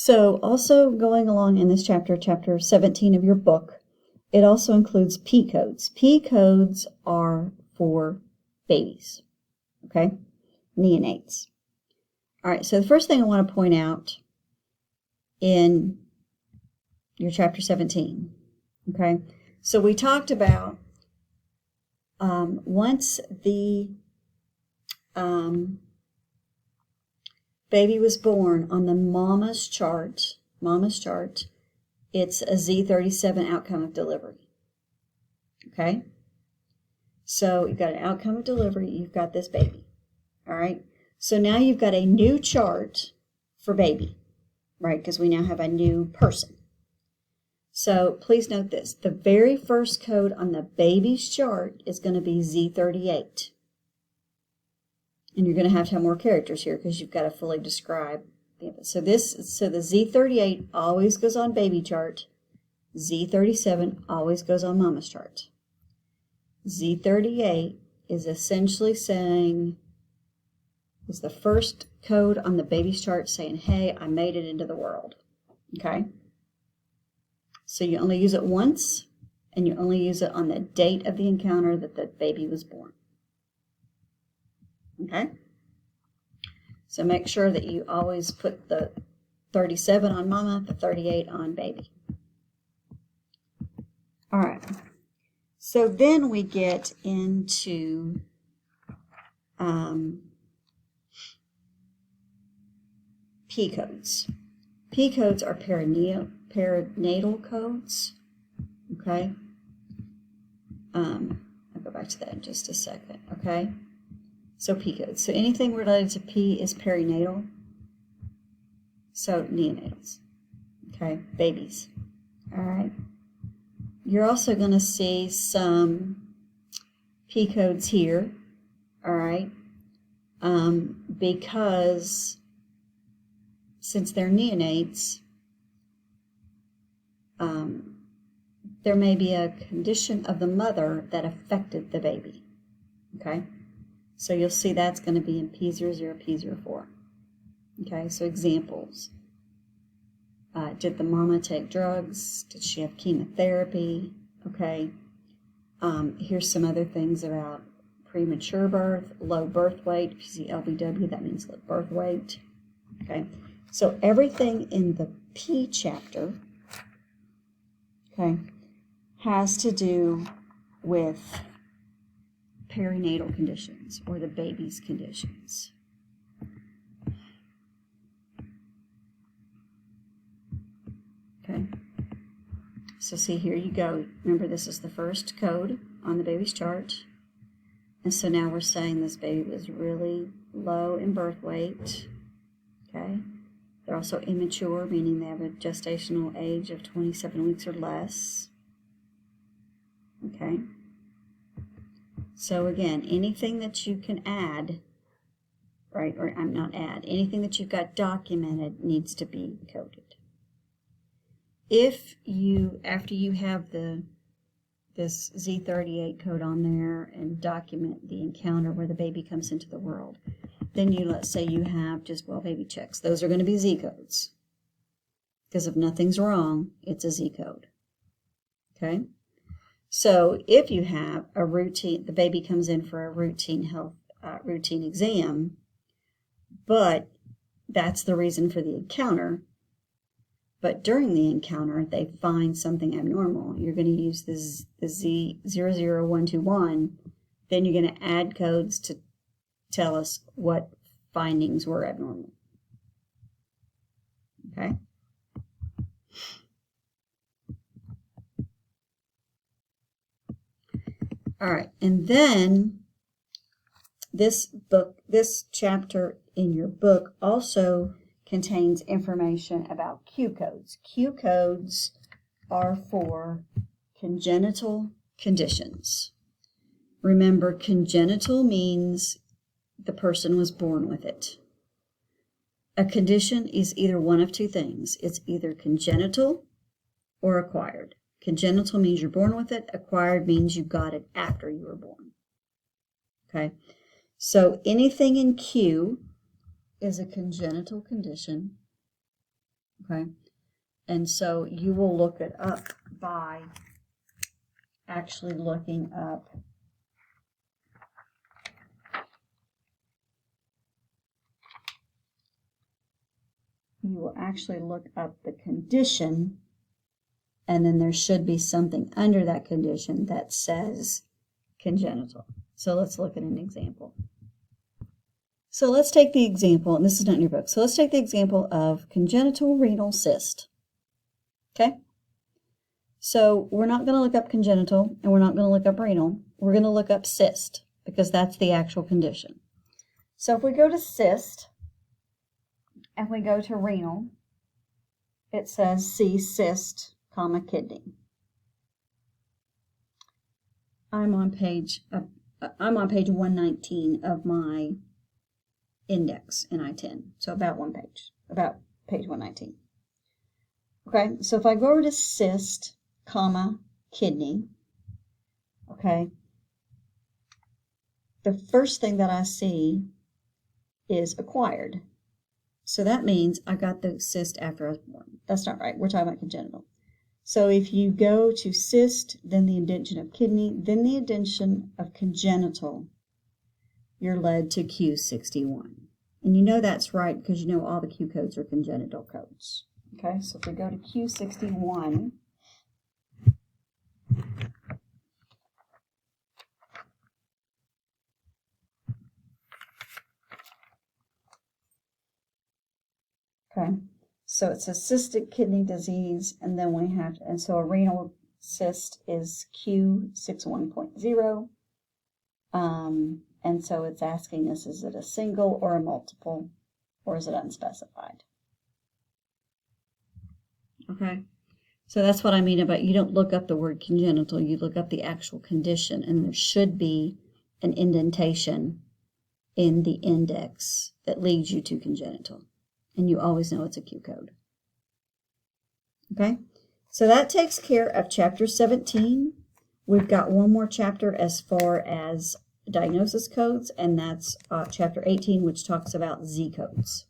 So also going along in this chapter, chapter 17 of your book, it also includes P codes. P codes are for babies, okay? Neonates. All right, so the first thing I want to point out in your chapter 17, okay? So we talked about once the baby was born on the mama's chart, it's a Z37 outcome of delivery, okay? So you've got an outcome of delivery, you've got this baby, all right? So now you've got a new chart for baby, right? Because we now have a new person. So please note this, the very first code on the baby's chart is going to be Z38. And you're going to have more characters here because you've got to fully describe. So the Z38 always goes on baby chart. Z37 always goes on mama's chart. Z38 is essentially saying, is the first code on the baby's chart saying, hey, I made it into the world. Okay? So you only use it once, and you only use it on the date of the encounter that the baby was born. Okay? So make sure that you always put the 37 on mama, the 38 on baby. All right. So then we get into P codes. P codes are perinatal codes. Okay? I'll go back to that in just a second. Okay? So P codes. So anything related to P is perinatal. So neonatals. Okay? Babies. All right? You're also going to see some P codes here. All right? Because since they're neonates, there may be a condition of the mother that affected the baby. Okay? So you'll see that's going to be in P00, P04. Okay, so examples. Did the mama take drugs? Did she have chemotherapy? Okay. Here's some other things about premature birth, low birth weight. If you see LBW, that means low birth weight. Okay. So everything in the P chapter, okay, has to do with perinatal conditions or the baby's conditions. Okay. So see, here you go. Remember, this is the first code on the baby's chart. And so now we're saying this baby was really low in birth weight. Okay. They're also immature, meaning they have a gestational age of 27 weeks or less. Okay. So again, anything that you can add, right, or I'm not add, anything that you've got documented needs to be coded. If you, after you have this Z38 code on there and document the encounter where the baby comes into the world, then you, let's say you have just well baby checks. Those are going to be Z codes. Because if nothing's wrong, it's a Z code. Okay? So if you have a routine, the baby comes in for a routine routine exam, but that's the reason for the encounter, but during the encounter they find something abnormal, you're going to use the Z00121, then you're going to add codes to tell us what findings were abnormal. Okay? All right, and then this chapter in your book also contains information about Q codes. Q codes are for congenital conditions. Remember, congenital means the person was born with it. A condition is either one of two things. It's either congenital or acquired. Congenital means you're born with it. Acquired means you got it after you were born. Okay? So anything in Q is a congenital condition. okay? And so you will look it up by actually looking up the condition, and then there should be something under that condition that says congenital. So let's look at an example. So let's take the example, and this is not in your book, so let's take the example of congenital renal cyst. Okay? So we're not going to look up congenital, and we're not going to look up renal. We're going to look up cyst, because that's the actual condition. So if we go to cyst, and we go to renal, it says C cyst, kidney. I'm on page 119 of my index in I-10, so about page 119. Okay, so if I go over to cyst, kidney, okay, the first thing that I see is acquired. So that means I got the cyst after I was born. That's not right. We're talking about congenital. So if you go to cyst, then the indentation of kidney, then the indentation of congenital, you're led to Q61. And you know that's right because you know all the Q codes are congenital codes. Okay, so if we go to Q61, okay, so it's a cystic kidney disease, and then and so a renal cyst is Q61.0. And so it's asking us, is it a single or a multiple, or is it unspecified? Okay, so that's what I mean about you don't look up the word congenital, you look up the actual condition, and there should be an indentation in the index that leads you to congenital. And you always know it's a Q code. Okay, so that takes care of chapter 17. We've got one more chapter as far as diagnosis codes, and that's chapter 18, which talks about Z codes.